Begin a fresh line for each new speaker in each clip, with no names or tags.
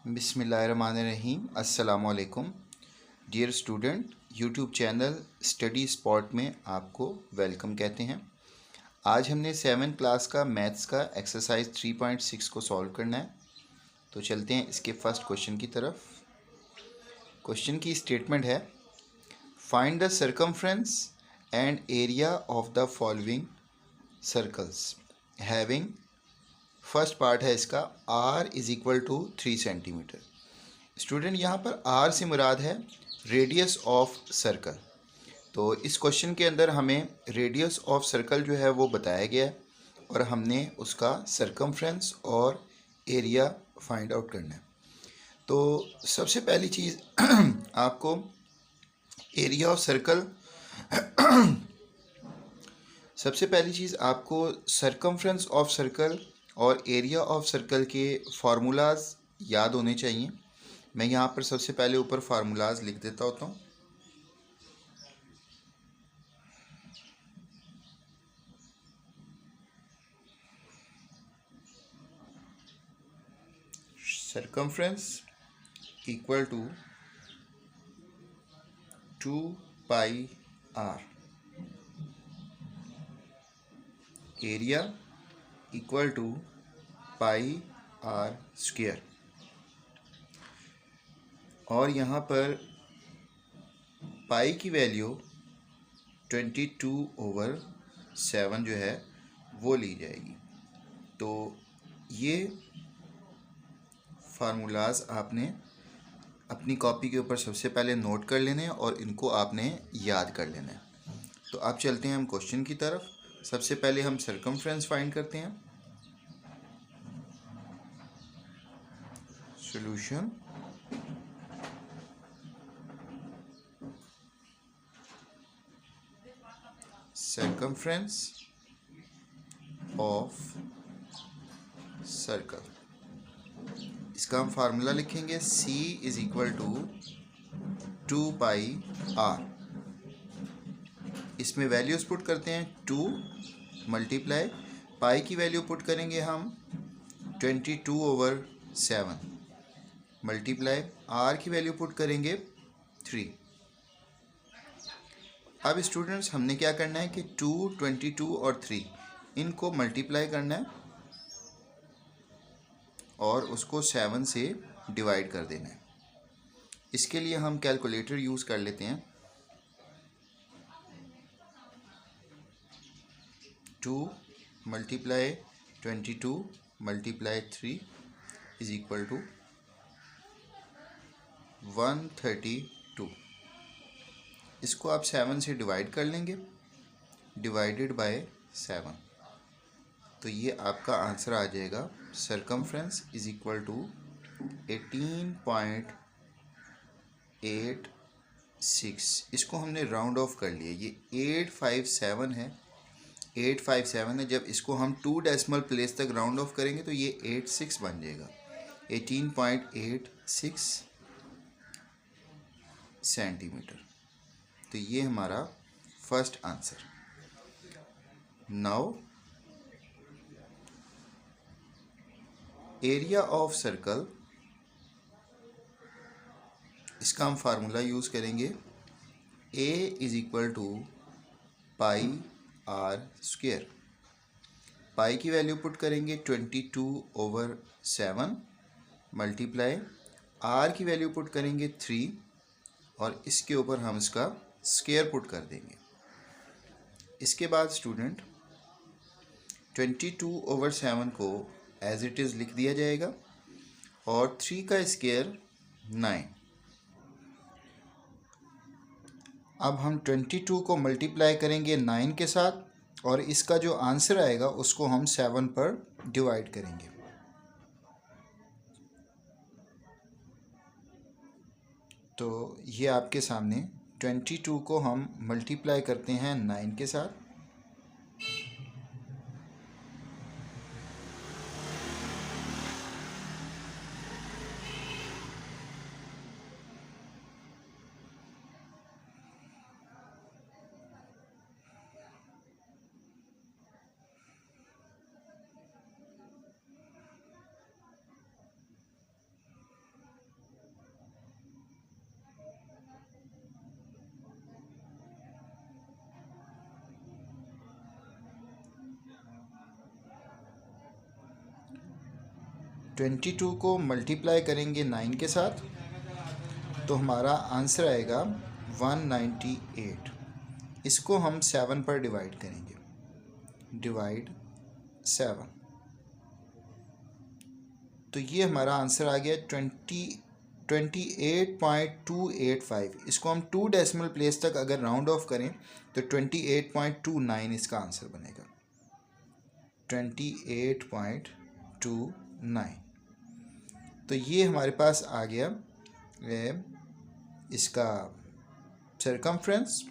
बिस्मिल्लाहिर्रहमानिर्रहीम। अस्सलामुअलैकुम dear student, YouTube channel study spot में आपको वेलकम कहते हैं। आज हमने 7th क्लास का मैथ्स का एक्सरसाइज 3.6 को सॉल्व करना है। तो चलते हैं इसके फर्स्ट क्वेश्चन की तरफ। क्वेश्चन की स्टेटमेंट है, find the circumference and area of the following circles having. First part है इसका r is equal to 3 centimetre. Student यहाँ पर r से मुराद है रेडियस ऑफ सर्कल। तो इस क्वेश्चन के अंदर हमें रेडियस ऑफ सर्कल जो है वो बताया गया है और हमने उसका सर्कमफ्रेंस और एरिया फाइंड आउट करना है। तो सबसे पहली चीज़ आपको एरिया ऑफ सर्कल सबसे पहली चीज़ आपको सर्कमफ्रेंस ऑफ सर्कल और एरिया ऑफ सर्कल के फार्मूलाज याद होने चाहिए। मैं यहाँ पर सबसे पहले ऊपर फार्मूलाज लिख देता होता हूँ। Circumference equal to 2 pi r, area equal to pi r square. और यहाँ पर पाई की वैल्यू 22/7 जो है वो ली जाएगी। तो ये फार्मूलाज आपने अपनी कॉपी के ऊपर सबसे पहले नोट कर लेने हैं और इनको आपने याद कर लेना है। तो अब चलते हैं हम क्वेश्चन की तरफ। सबसे पहले हम सर्कमफ्रेंस फाइंड करते हैं। सॉल्यूशन, सर्कमफ्रेंस ऑफ सर्कल, इसका हम फार्मूला लिखेंगे c is equal to 2 pi r। इसमें वैल्यूज पुट करते हैं 2 मल्टीप्लाई पाई की वैल्यू पुट करेंगे हम 22/7 मल्टीप्लाई r की वैल्यू पुट करेंगे 3। अब स्टूडेंट्स हमने क्या करना है कि 2, 22 और 3 इनको मल्टीप्लाई करना है और उसको 7 से डिवाइड कर देना है। इसके लिए हम कैलकुलेटर यूज़ कर लेते हैं। 2 multiply 22 multiply 3 is equal to 132। इसको आप 7 से डिवाइड कर लेंगे, डिवाइडेड बाय 7। तो ये आपका आंसर आ जाएगा। Circumference is equal to 18.86। इसको हमने राउंड ऑफ कर लिया, ये 857 है। 857 है। जब इसको हम 2 डेसिमल प्लेस तक राउंड ऑफ करेंगे तो ये 86 बन जाएगा। 18.86 सेंटीमीटर। तो ये हमारा first answer. Now area of circle, इसका हम फार्मूला यूज़ करेंगे a is equal to pi r square. Pi की वैल्यू पुट करेंगे 22/7 मल्टीप्लाई r की वैल्यू पुट करेंगे 3 और इसके ऊपर हम इसका स्क्वायर पुट कर देंगे। इसके बाद स्टूडेंट 22/7 को एज इट इज़ लिख दिया जाएगा और 3 का स्क्वायर 9। अब हम 22 को मल्टीप्लाई करेंगे 9 के साथ और इसका जो आंसर आएगा उसको हम 7 पर डिवाइड करेंगे। तो ये आपके सामने 22 को हम मल्टीप्लाई करते हैं 9 के साथ। 22 को मल्टीप्लाई करेंगे 9 के साथ तो हमारा आंसर आएगा 198। इसको हम 7 पर डिवाइड करेंगे, डिवाइड 7, तो ये हमारा आंसर आ गया 28.285। इसको हम 2 डेसिमल प्लेस तक अगर राउंड ऑफ करें तो 28.29 इसका आंसर बनेगा, 28.29। तो ये हमारे पास आ गया इसका सर्कमफ्रेंस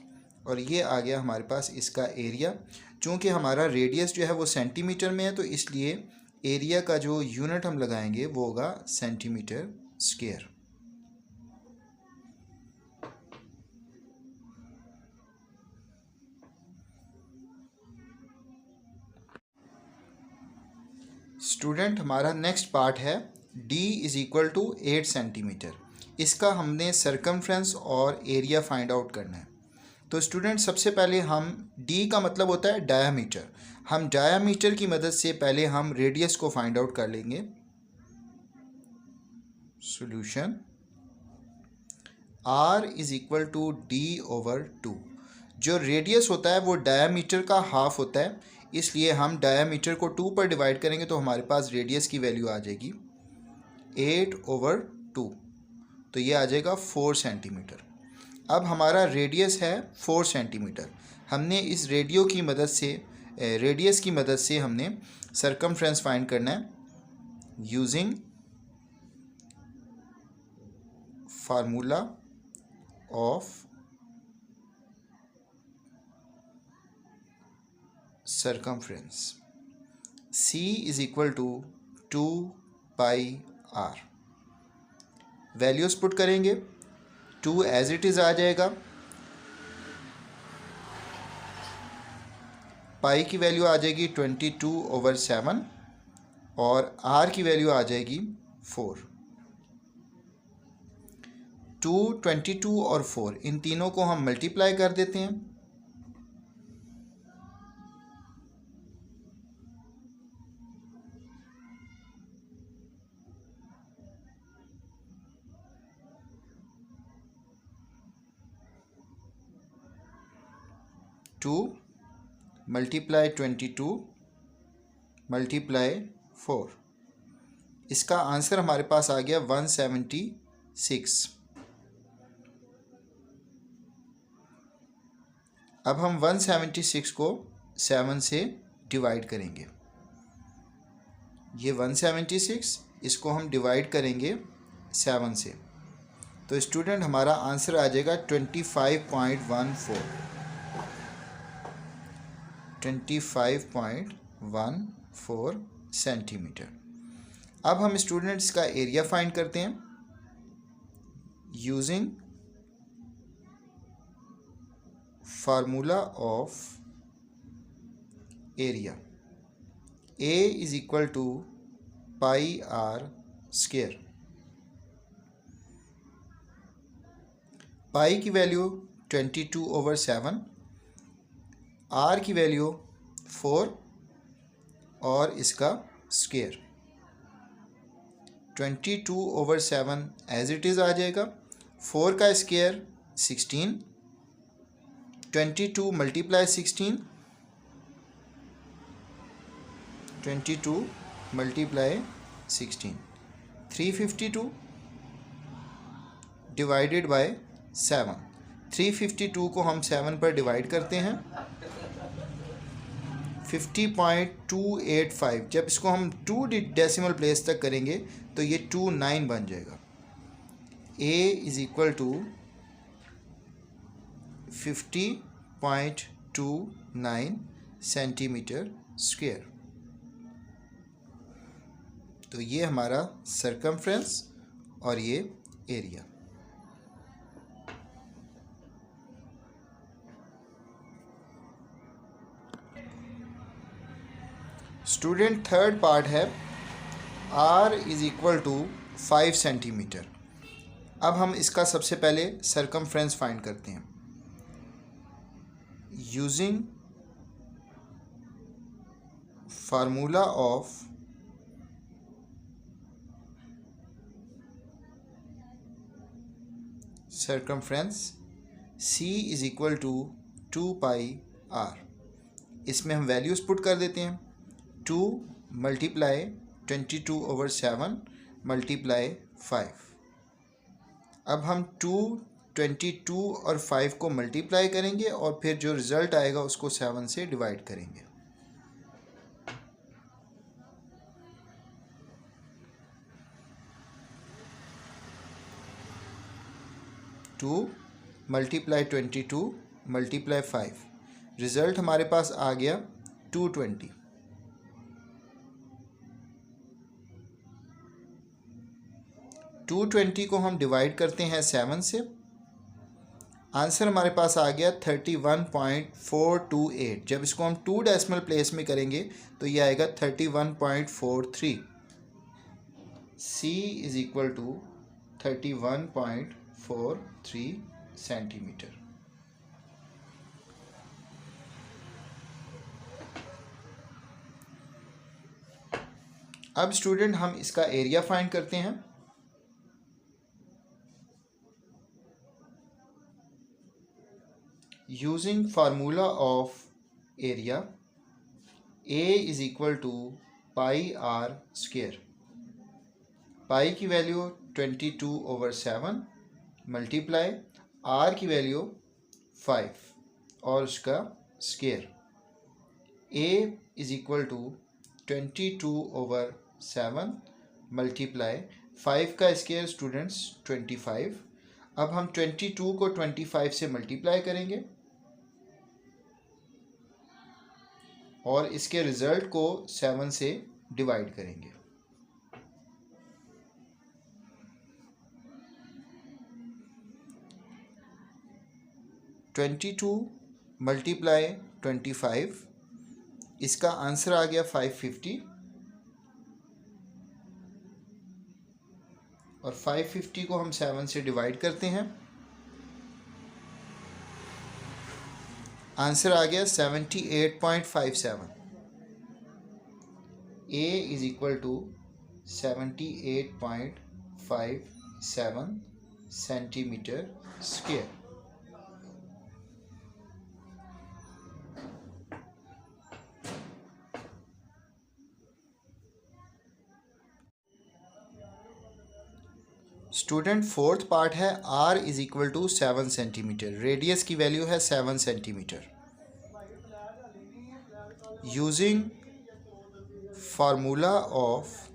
और ये आ गया हमारे पास इसका एरिया। चूँकि हमारा रेडियस जो है वो सेंटीमीटर में है तो इसलिए एरिया का जो यूनिट हम लगाएंगे वो होगा सेंटीमीटर स्क्वायर। स्टूडेंट, हमारा नेक्स्ट पार्ट है d is equal to 8 centimetre. इसका हमने सर्कमफ्रेंस और एरिया फाइंड आउट करना है। तो स्टूडेंट, सबसे पहले हम d का मतलब होता है डायामीटर। हम डायामीटर की मदद से पहले हम रेडियस को फाइंड आउट कर लेंगे। Solution r is equal to d/2। जो रेडियस होता है वो डायामीटर का हाफ होता है, इसलिए हम डायामीटर को 2 पर डिवाइड करेंगे तो हमारे पास रेडियस की वैल्यू आ जाएगी 8/2, तो ये आ जाएगा 4 सेंटीमीटर। अब हमारा रेडियस है 4 सेंटीमीटर। हमने इस रेडियस की मदद से हमने सर्कमफ्रेंस फाइंड करना है using formula of circumference. c is equal to 2πr। Values put करेंगे, 2 एज इट इज़ आ जाएगा, पाई की वैल्यू आ जाएगी 22/7 और r की वैल्यू आ जाएगी 4। 2, 22 और 4 इन तीनों को हम मल्टीप्लाई कर देते हैं। टू मल्टीप्लाई 22 मल्टीप्लाई 4, इसका आंसर हमारे पास आ गया 176। अब हम 176 को 7 से डिवाइड करेंगे। ये 176, इसको हम डिवाइड करेंगे 7 से, तो स्टूडेंट हमारा आंसर आ जाएगा 25.14 सेंटीमीटर। अब हम स्टूडेंट्स का एरिया फाइंड करते हैं using formula of area. a is equal to πr²। Pi की वैल्यू 22/7, r की वैल्यू 4 और इसका स्क्वायर 22/7 एज इट इज़ आ जाएगा। 4 का square 16, 22 multiply 16, 22 multiply 16, 352 divided by 7। 352 को हम 7 पर डिवाइड करते हैं, 50.285। जब इसको हम 2 डेसिमल प्लेस तक करेंगे तो ये 29 बन जाएगा। a is equal to 50.29 centimetre square. तो ये हमारा सर्कमफ्रेंस और ये एरिया। स्टूडेंट, थर्ड पार्ट है r is equal to 5 centimetre. अब हम इसका सबसे पहले सर्कमफ्रेंस फाइंड करते हैं using formula of circumference C is equal to 2πr। इसमें हम वैल्यूज़ पुट कर देते हैं। 2 मल्टीप्लाई 22/7 मल्टीप्लाई 5। अब हम 2, 22 और 5 को मल्टीप्लाई करेंगे और फिर जो रिज़ल्ट आएगा उसको 7 से डिवाइड करेंगे। टू मल्टीप्लाई 22 मल्टीप्लाई 5, रिज़ल्ट हमारे पास आ गया 220। टू 220 को हम डिवाइड करते हैं 7 से, आंसर हमारे पास आ गया 31.428। जब इसको हम 2 डेसिमल प्लेस में करेंगे तो ये आएगा 31.43। C is equal to 31.43 centimetre. अब स्टूडेंट हम इसका एरिया फाइंड करते हैं। Using formula of area, A is equal to πr square. Pi की वैल्यू 22/7 मल्टीप्लाई r की वैल्यू 5 और उसका square. A is equal to 22/7 multiply 5 का स्क्वायर स्टूडेंट्स 25। अब हम 22 को 25 से मल्टीप्लाई करेंगे और इसके रिज़ल्ट को 7 से डिवाइड करेंगे। (22 मल्टीप्लाई 25), इसका आंसर आ गया 550 और 550 को हम 7 से डिवाइड करते हैं, आंसर आ गया 78.57। A is equal to 78.57 centimetre square. Student fourth part है R is equal to 7 centimetre. Radius की वैल्यू है 7 centimetre. Using formula of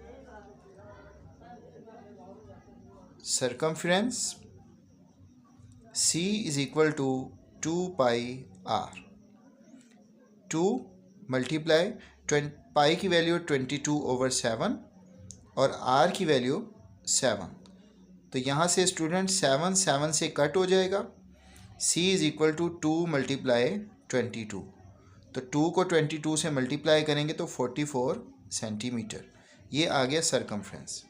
circumference C is equal to 2πr। 2 multiply pi की वैल्यू 22/7 और r की value 7। तो यहाँ से student 7 से कट हो जाएगा। C is equal to 2 multiply 22, तो 2 को 22 से मल्टीप्लाई करेंगे तो 44 सेंटीमीटर। ये आ गया सर्कमफ्रेंस।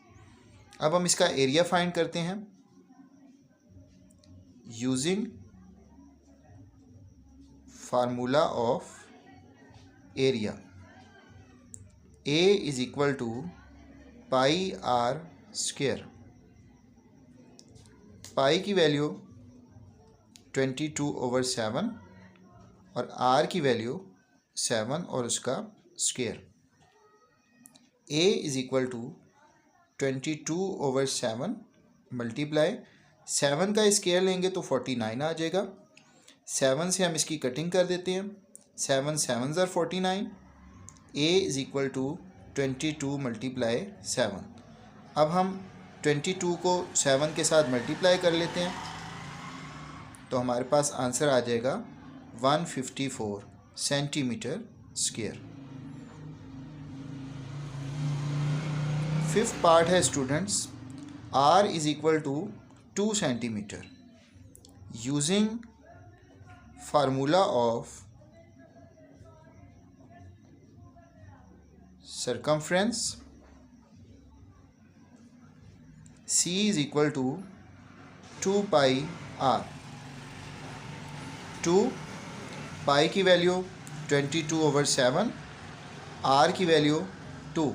अब हम इसका एरिया फाइंड करते हैं using formula of area. A is equal to πr square. Pi की वैल्यू 22/7 और r की वैल्यू 7 और उसका square. A is equal to 22/7 multiply 7 का स्क्वायर लेंगे तो 49 आ जाएगा। 7 से हम इसकी कटिंग कर देते हैं, 7 7 are 49। A is equal to 22 multiply 7। अब हम 22 को 7 के साथ मल्टीप्लाई कर लेते हैं तो हमारे पास आंसर आ जाएगा 154 सेंटीमीटर स्क्वायर। फिफ्थ पार्ट है students R is equal to 2 centimetre. Using formula of circumference C is equal to 2πr। 2 pi की वैल्यू 22/7, r की वैल्यू 2।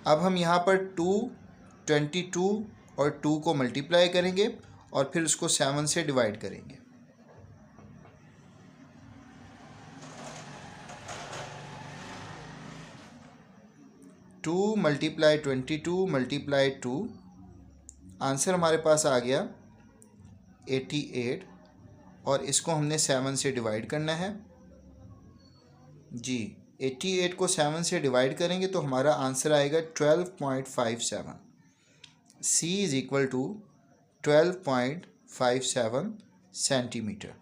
अब हम यहाँ पर 2, 22 और 2 को मल्टीप्लाई करेंगे और फिर उसको 7 से डिवाइड करेंगे। टू मल्टीप्लाई 22 मल्टीप्लाई 2, आंसर हमारे पास आ गया 88 और इसको हमने 7 से डिवाइड करना है जी। 88 को 7 से डिवाइड करेंगे तो हमारा आंसर आएगा 12.57। C is equal to 12.57 centimetre.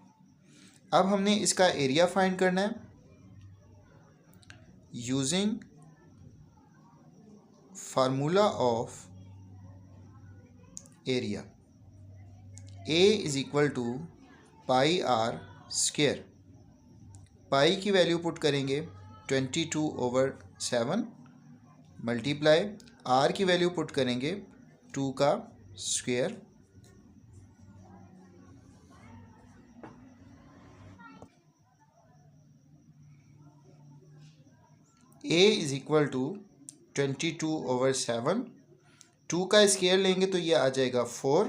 अब हमने इसका एरिया फाइंड करना है using formula of area. A is equal to pi r square. Pi की वैल्यू पुट करेंगे 22/7 मल्टीप्लाई आर की वैल्यू पुट करेंगे 2 का square. A is equal to 22/7, 2 का स्क्वायर लेंगे तो ये आ जाएगा 4।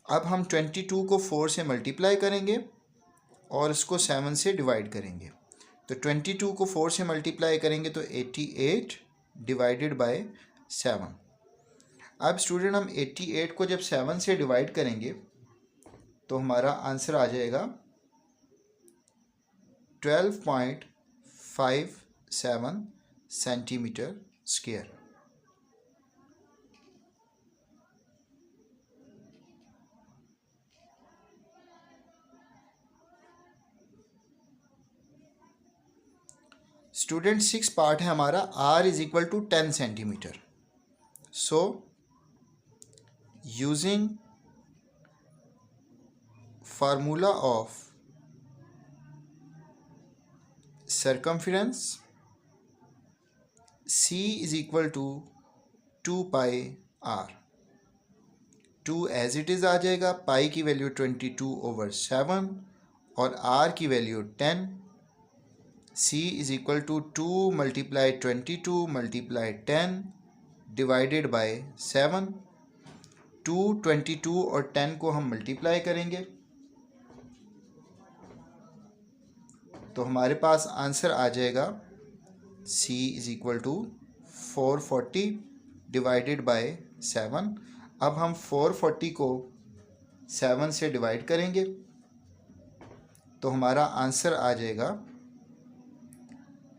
अब हम 22 को 4 से मल्टीप्लाई करेंगे और इसको 7 से डिवाइड करेंगे। तो 22 को 4 से मल्टीप्लाई करेंगे तो 88 डिवाइडेड बाय 7। अब स्टूडेंट हम 88 को जब 7 से डिवाइड करेंगे तो हमारा आंसर आ जाएगा 12.57 सेंटीमीटर स्क्वायर। स्टूडेंट 6 पार्ट है हमारा। R is equal to 10 centimetre. So using formula of circumference, C is equal to 2 pi R। 2 as it is आ जाएगा, पाई की वैल्यू 22/7 और R की value 10। C is equal to 2 multiply 22 multiply 10 divided by 7। 2, 22 और 10 को हम multiply करेंगे तो हमारे पास आंसर आ जाएगा C is equal to 440 divided by 7। अब हम 440 को 7 से डिवाइड करेंगे तो हमारा आंसर आ जाएगा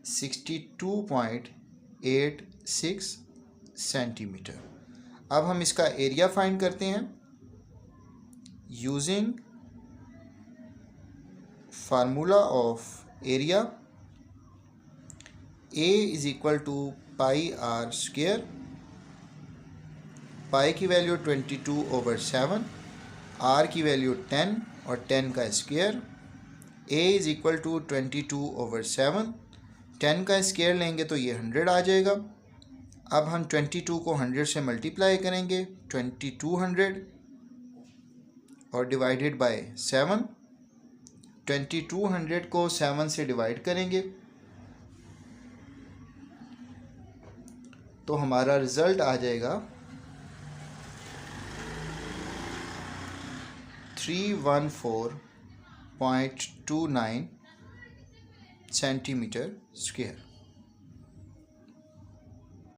62.86 सेंटीमीटर। अब हम इसका एरिया फाइंड करते हैं using formula of area. A is equal to pi r square. Pi की वैल्यू 22/7, R की वैल्यू 10 और 10 का square. A is equal to 22/7, 10 का स्क्वायर लेंगे तो ये 100 आ जाएगा। अब हम 22 को 100 से मल्टीप्लाई करेंगे 2200 और डिवाइडेड बाय 7। 2200 को 7 से डिवाइड करेंगे तो हमारा रिज़ल्ट आ जाएगा 314.29 सेंटीमीटर स्क्वायर।